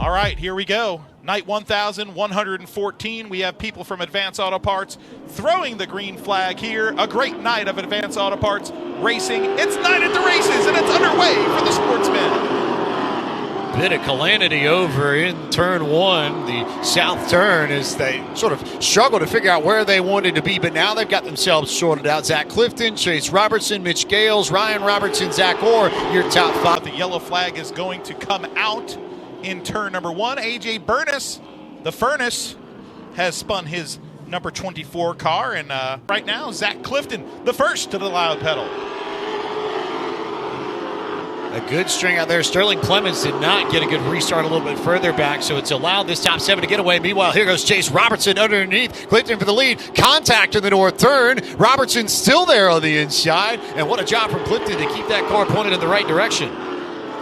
All right, here we go. Night 1114. We have people from Advance Auto Parts throwing the green flag here. A great night of Advance Auto Parts racing. It's night at the races, and it's underway for the Sportsmen. Bit of calamity over in turn one, the south turn, as they sort of struggle to figure out where they wanted to be, but now they've got themselves sorted out. Zach Clifton, Chase Robertson, Mitch Gales, Ryan Robertson, Zach Orr, your top five. The yellow flag is going to come out in turn number one. AJ Burness, the Furnace, has spun his number 24 car, and right now, Zach Clifton, the first to the loud pedal. A good string out there. Sterling Clemens did not get a good restart a little bit further back, so it's allowed this top seven to get away. Meanwhile, here goes Chase Robertson underneath. Clifton for the lead. Contact in the north turn. Robertson still there on the inside, and what a job from Clifton to keep that car pointed in the right direction.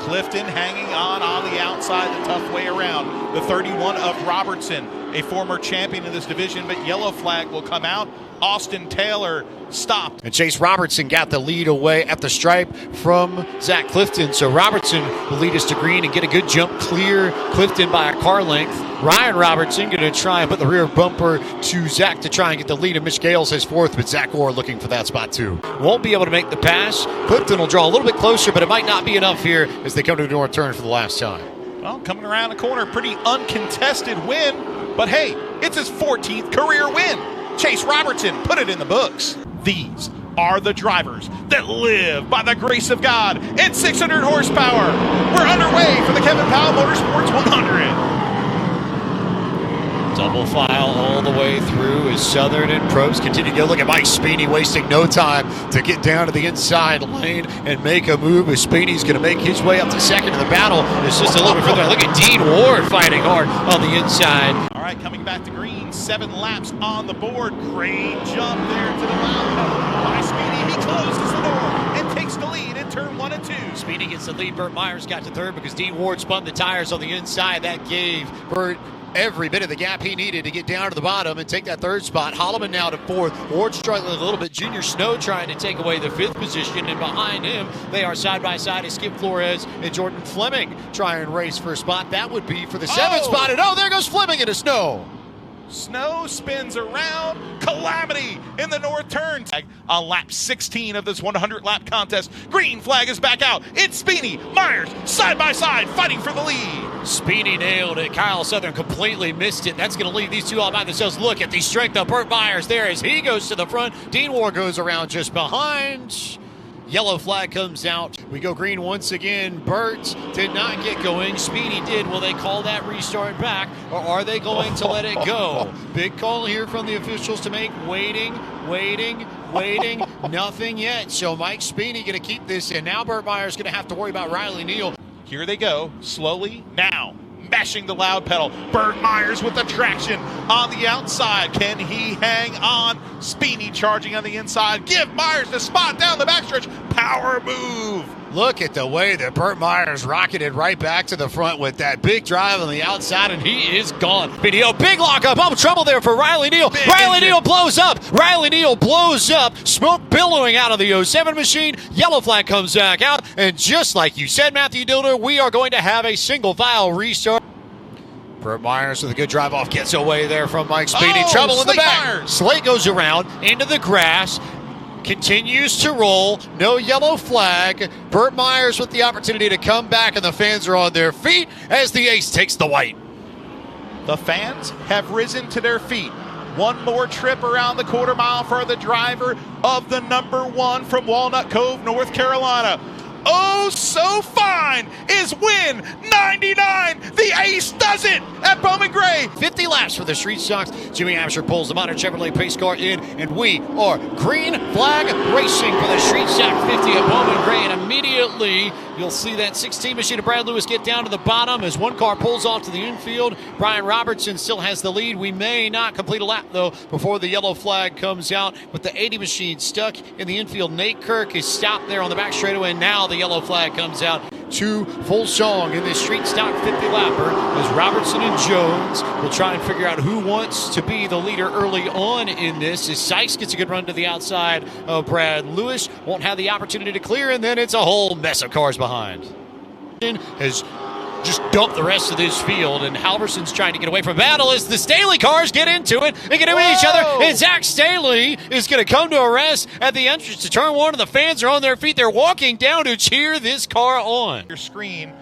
Clifton hanging on the outside, the tough way around. The 31 of Robertson, a former champion in this division, but yellow flag will come out. Austin Taylor stopped. And Chase Robertson got the lead away at the stripe from Zach Clifton. So Robertson will lead us to green and get a good jump, clear Clifton by a car length. Ryan Robertson going to try and put the rear bumper to Zach to try and get the lead. And Mitch Gales has fourth, but Zach Orr looking for that spot too. Won't be able to make the pass. Clifton will draw a little bit closer, but it might not be enough here as they come to the north turn for the last time. Well, coming around the corner, pretty uncontested win. But hey, it's his 14th career win. Chase Robertson put it in the books. These are the drivers that live by the grace of God and 600 horsepower. We're underway for the Kevin Powell Motorsports 100. Double file all the way through as Southern and Probst continue to go. Look at Mike Speeney wasting no time to get down to the inside lane and make a move. As Speeney's going to make his way up to second in the battle. It's just a little bit further. Look at Dean Ward fighting hard on the inside. All right, coming back to green, 7 laps on the board. Great jump there to the loud by Speeney. He closes the door and takes the lead in turn 1 and 2. Speeney gets the lead. Burt Myers got to third because Dean Ward spun the tires on the inside. That gave Burt every bit of the gap he needed to get down to the bottom and take that third spot. Holloman now to fourth. Ward struggling a little bit. Junior Snow trying to take away the fifth position, and behind him they are side by side as Skip Flores and Jordan Fleming try and race for a spot. That would be for the seventh spot, and there goes Fleming into Snow. Snow spins around. Calamity in the north turn. On lap 16 of this 100-lap contest. Green flag is back out. It's Speeney, Myers, side by side, fighting for the lead. Speeney nailed it. Kyle Southern completely missed it. That's going to leave these two all by themselves. Look at the strength of Burt Myers there as he goes to the front. Dean Ward goes around just behind. Yellow flag comes out. We go green once again. Burt did not get going. Speedy did. Will they call that restart back, or are they going to let it go? Big call here from the officials to make. Waiting. Nothing yet. So Mike Speedy going to keep this in. Now Burt Myers going to have to worry about Riley Neal. Here they go. Slowly now. Mashing the loud pedal. Burt Myers with the traction on the outside. Can he hang on? Speedy charging on the inside. Give Myers the spot down the backstretch. Power move. Look at the way that Burt Myers rocketed right back to the front with that big drive on the outside, and he is gone. Video, big lockup. Oh, trouble there for Riley Neal. Riley Neal blows up. Smoke billowing out of the 07 machine. Yellow flag comes back out, and just like you said, Matthew Dilder, we are going to have a single file restart. Burt Myers with a good drive off gets away there from Mike Speedy. Trouble in the back. Myers. Slate goes around into the grass. Continues to roll. No yellow flag. Burt Myers with the opportunity to come back, and the fans are on their feet as the ace takes the white. The fans have risen to their feet. One more trip around the quarter mile for the driver of the number 1 from Walnut Cove, North Carolina. Oh, so fine is win 99. The ace does it at Bowman Gray. 50 laps for the Street Stocks. Jimmy Absher pulls the modern Chevrolet pace car in, and we are green flag racing for the Street Stock 50 at Bowman Gray. And immediately you'll see that 16 machine of Brad Lewis get down to the bottom as one car pulls off to the infield. Brian Robertson still has the lead. We may not complete a lap, though, before the yellow flag comes out. With the 80 machine stuck in the infield, Nate Kirk is stopped there on the back straightaway, and now the yellow flag comes out. To full song in this Street Stock 50 lapper as Robertson and Jones will try and figure out who wants to be the leader early on in this. As Sykes gets a good run to the outside of Brad Lewis, won't have the opportunity to clear, and then it's a whole mess of cars behind. Has just dump the rest of this field, and Halverson's trying to get away from battle as the Staley cars get into it. They get into each other, and Zach Staley is going to come to a rest at the entrance to turn one, and the fans are on their feet. They're walking down to cheer this car on. Your screen,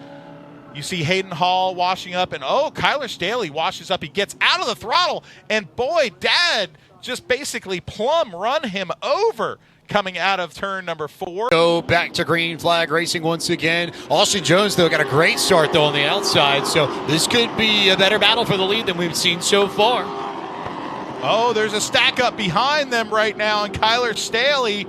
you see Hayden Hall washing up, and Kyler Staley washes up. He gets out of the throttle, and boy, Dad just basically plumb run him over coming out of turn number 4. Go back to green flag racing once again. Austin Jones, though, got a great start, though, on the outside, so this could be a better battle for the lead than we've seen so far. Oh, there's a stack up behind them right now, and Kyler Staley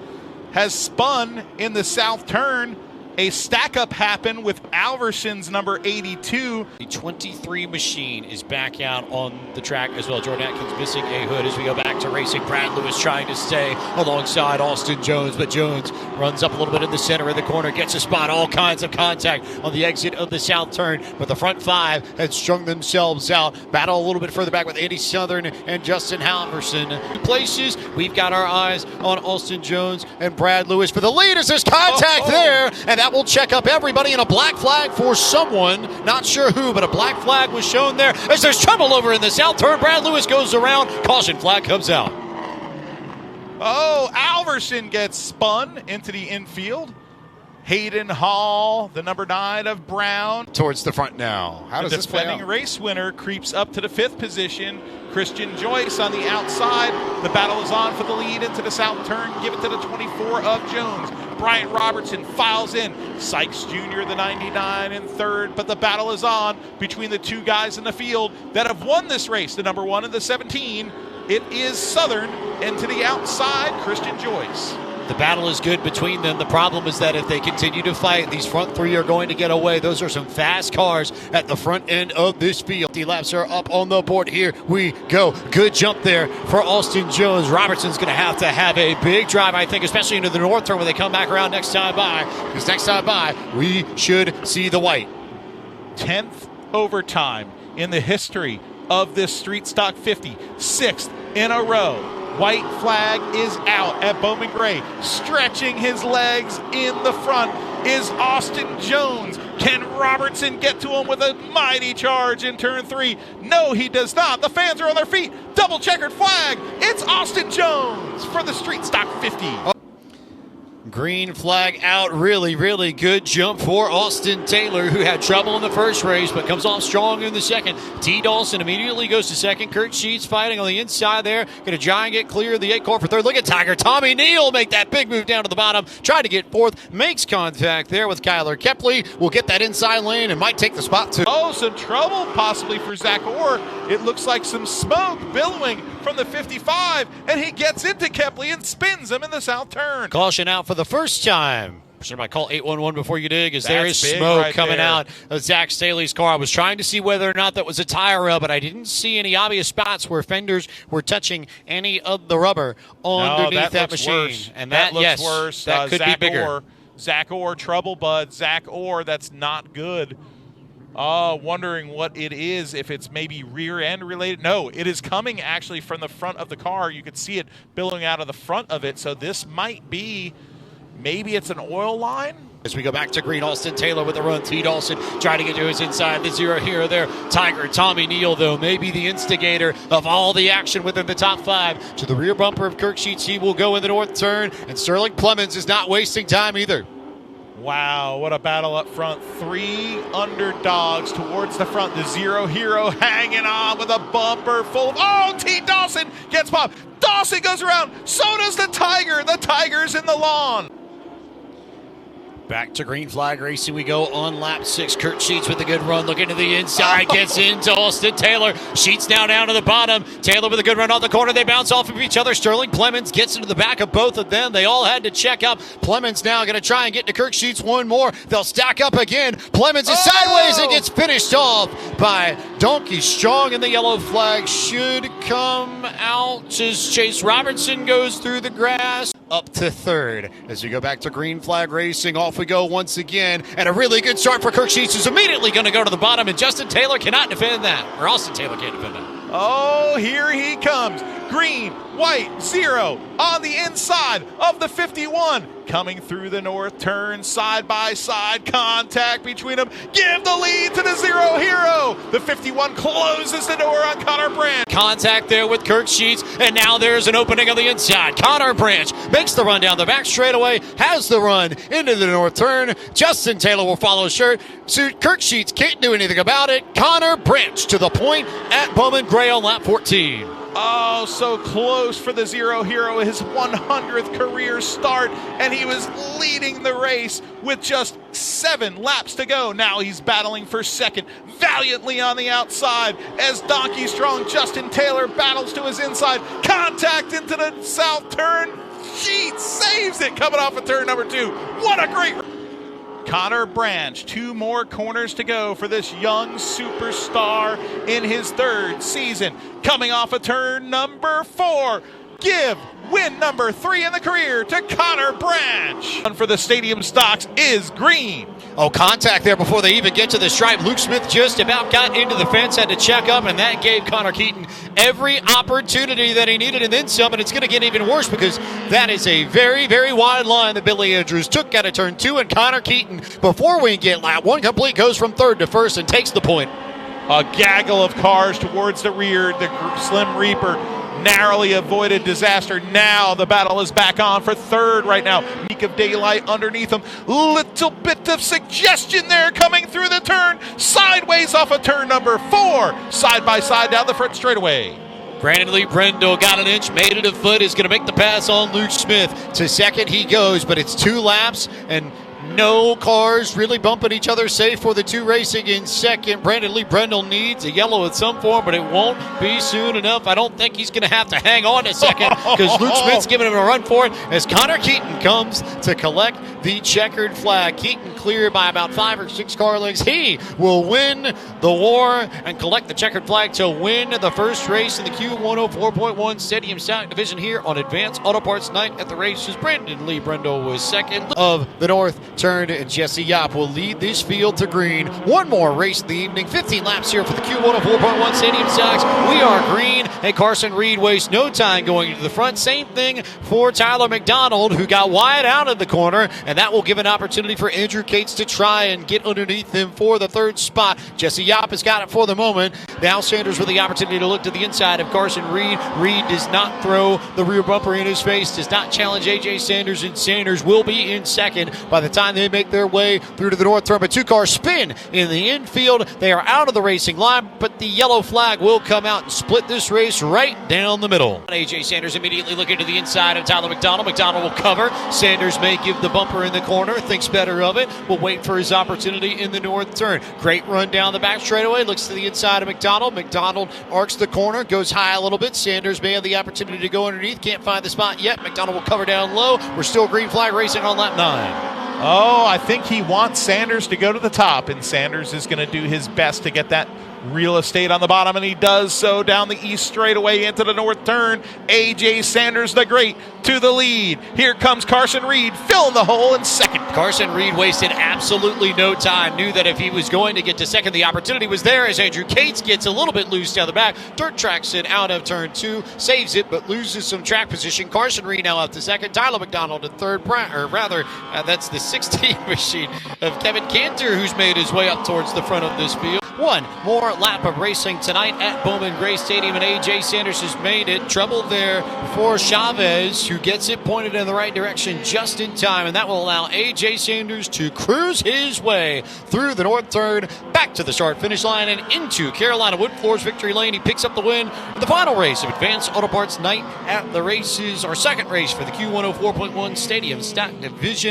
has spun in the south turn. A stack up happened with Alverson's number 82. The 23 machine is back out on the track as well. Jordan Atkins missing a hood as we go back to racing. Brad Lewis trying to stay alongside Austin Jones, but Jones runs up a little bit in the center of the corner, gets a spot, all kinds of contact on the exit of the south turn, but the front 5 had strung themselves out. Battle a little bit further back with Andy Southern and Justin Halverson. Places, we've got our eyes on Austin Jones and Brad Lewis for the lead as there's contact there, and that will check up everybody, and a black flag for someone, not sure who, but a black flag was shown there as there's trouble over in the south turn. Brad Lewis goes around, caution flag comes out. Alverson gets spun into the infield. Hayden Hall, the number 9 of Brown, towards the front now. How does this play out? The defending race winner creeps up to the 5th position. Christian Joyce on the outside. The battle is on for the lead into the south turn. Give it to the 24 of Jones. Bryant Robertson files in. Sykes Jr., the 99, in 3rd. But the battle is on between the 2 guys in the field that have won this race. The number 1 and the 17. It is Southern, and to the outside, Christian Joyce. The battle is good between them. The problem is that if they continue to fight, these front 3 are going to get away. Those are some fast cars at the front end of this field. The laps are up on the board. Here we go. Good jump there for Austin Jones. Robertson's going to have a big drive, I think, especially into the north turn when they come back around next time by. Because next time by, we should see the white. 10th overtime in the history of this Street Stock 50. 6th in a row. White flag is out at Bowman Gray. Stretching his legs in the front is Austin Jones. Can Robertson get to him with a mighty charge in turn 3? No, he does not. The fans are on their feet. Double checkered flag. It's Austin Jones for the Street Stock 50. Green flag out. Really, really good jump for Austin Taylor, who had trouble in the first race but comes off strong in the second. T. Dawson immediately goes to second. Kurt Sheets fighting on the inside there. Going to try and get clear of the 8 car for 3rd. Look at Tiger. Tommy Neal make that big move down to the bottom. Try to get 4th. Makes contact there with Kyler Kepley. Will get that inside lane and might take the spot too. Some trouble possibly for Zach Orr. It looks like some smoke billowing from the 55, and he gets into Kepley and spins him in the south turn. Caution out for the first time. Should I call 811 before you dig? As there is smoke coming out of Zach Staley's car. I was trying to see whether or not that was a tire rub, but I didn't see any obvious spots where fenders were touching any of the rubber underneath that machine. Worse. And that looks worse. That could be bigger. Zach Orr, trouble bud. Zach Orr, that's not good. Wondering what it is, if it's maybe rear end related. No, it is coming actually from the front of the car. You could see it billowing out of the front of it. So this might be, maybe it's an oil line. As we go back to green, Austin Taylor with the run. T. Dawson trying to get to his inside. The 0 here or there. Tiger, Tommy Neal, though, maybe the instigator of all the action within the top 5. To the rear bumper of Kirk Sheets, he will go in the north turn. And Sterling Clemens is not wasting time either. Wow, what a battle up front. 3 underdogs towards the front. The 0 hero hanging on with a bumper full of... T. Dawson gets popped. Dawson goes around. So does the Tiger. The Tiger's in the lawn. Back to green flag racing we go on lap 6. Kurt Sheets with a good run, looking to the inside, gets into Austin Taylor. Sheets now down to the bottom. Taylor with a good run off the corner. They bounce off of each other. Sterling Clemens gets into the back of both of them. They all had to check up. Clemens now going to try and get to Kurt Sheets one more. They'll stack up again. Clemens is sideways and gets finished off by Donkey Strong, and the yellow flag should come out as Chase Robertson goes through the grass. Up to 3rd as we go back to green flag racing. Off we go once again, and a really good start for Kirk Sheets, who's immediately going to go to the bottom, and Justin Taylor cannot defend that, or Austin Taylor can't defend that. Here he comes. Green, white, 0 on the inside of the 51. coming through the north turn, side by side contact between them. Give the lead to the Zero Hero. The 51 closes the door on Connor Branch. Contact there with Kirk Sheets, and now there's an opening on the inside. Connor Branch makes the run down the back straightaway, has the run into the north turn. Justin Taylor will follow suit. Kirk Sheets can't do anything about it. Connor Branch to the point at Bowman Gray on lap 14. Oh, so close for the Zero Hero, his 100th career start, and he was leading the race with just 7 laps to go. Now he's battling for second, valiantly on the outside, as Donkey Strong Justin Taylor battles to his inside. Contact into the south turn. Sheets saves it coming off of turn number 2. What a great race. Connor Branch, 2 more corners to go for this young superstar in his 3rd season. Coming off of turn number 4. Give win number 3 in the career to Connor Branch. One for the stadium stocks is green. Oh, contact there before they even get to the stripe. Luke Smith just about got into the fence, had to check up, and that gave Connor Keaton every opportunity that he needed and then some, and it's going to get even worse because that is a very, very wide line that Billy Andrews took out of turn 2, and Connor Keaton, before we get lap 1 complete, goes from 3rd to 1st and takes the point. A gaggle of cars towards the rear. The Slim Reaper narrowly avoided disaster. Now the battle is back on for 3rd right now. Meek of Daylight underneath him. Little bit of suggestion there coming through the turn. Sideways off of turn number 4. Side by side down the front straightaway. Brandon Lee Brendel got an inch, made it a foot, is going to make the pass on Luke Smith. To second he goes, but it's 2 laps and no cars really bumping each other, safe for the 2 racing in second. Brandon Lee Brendel needs a yellow in some form, but it won't be soon enough. I don't think he's going to have to hang on to second because Luke Smith's giving him a run for it as Connor Keaton comes to collect the checkered flag. Keaton cleared by about 5 or 6 car lengths. He will win the war and collect the checkered flag to win the first race in the Q104.1 Stadium Stock Division here on Advanced Auto Parts Night at the races. Brandon Lee Brendel was second of the north turn, and Jesse Yap will lead this field to green. One more race in the evening, 15 laps here for the Q104.1 Stadium Stocks. We are green, and Carson Reed wastes no time going into the front. Same thing for Tyler McDonald, who got wide out of the corner, and that will give an opportunity for Andrew Cates to try and get underneath him for the 3rd spot. Jesse Yap has got it for the moment. Now Sanders with the opportunity to look to the inside of Carson Reed. Reed does not throw the rear bumper in his face, does not challenge A.J. Sanders, and Sanders will be in second by the time they make their way through to the north turn. But 2 cars spin in the infield. They are out of the racing line, but the yellow flag will come out and split this race right down the middle. A.J. Sanders immediately looking to the inside of Tyler McDonald. McDonald will cover. Sanders may give the bumper in the corner, thinks better of it. Will wait for his opportunity in the north turn. Great run down the back straightaway. Looks to the inside of McDonald. McDonald arcs the corner, goes high a little bit. Sanders may have the opportunity to go underneath. Can't find the spot yet. McDonald will cover down low. We're still green flag racing on lap 9. Oh, I think he wants Sanders to go to the top, and Sanders is going to do his best to get that real estate on the bottom, and he does so down the east straightaway into the north turn. A.J. Sanders the Great to the lead. Here comes Carson Reed filling the hole in second. Carson Reed wasted absolutely no time. Knew that if he was going to get to second, the opportunity was there as Andrew Cates gets a little bit loose down the back. Dirt tracks it out of turn 2, saves it, but loses some track position. Carson Reed now up to second. Tyler McDonald in third, or rather, that's the 16 machine of Kevin Cantor, who's made his way up towards the front of this field. One more lap of racing tonight at Bowman Gray Stadium, and A.J. Sanders has made it. Trouble there for Chavez, who gets it pointed in the right direction just in time, and that will allow A.J. Sanders to cruise his way through the north turn, back to the start-finish line, and into Carolina Wood Floors victory lane. He picks up the win in the final race of Advanced Auto Parts Night at the races, our second race for the Q104.1 Stadium Stock Division.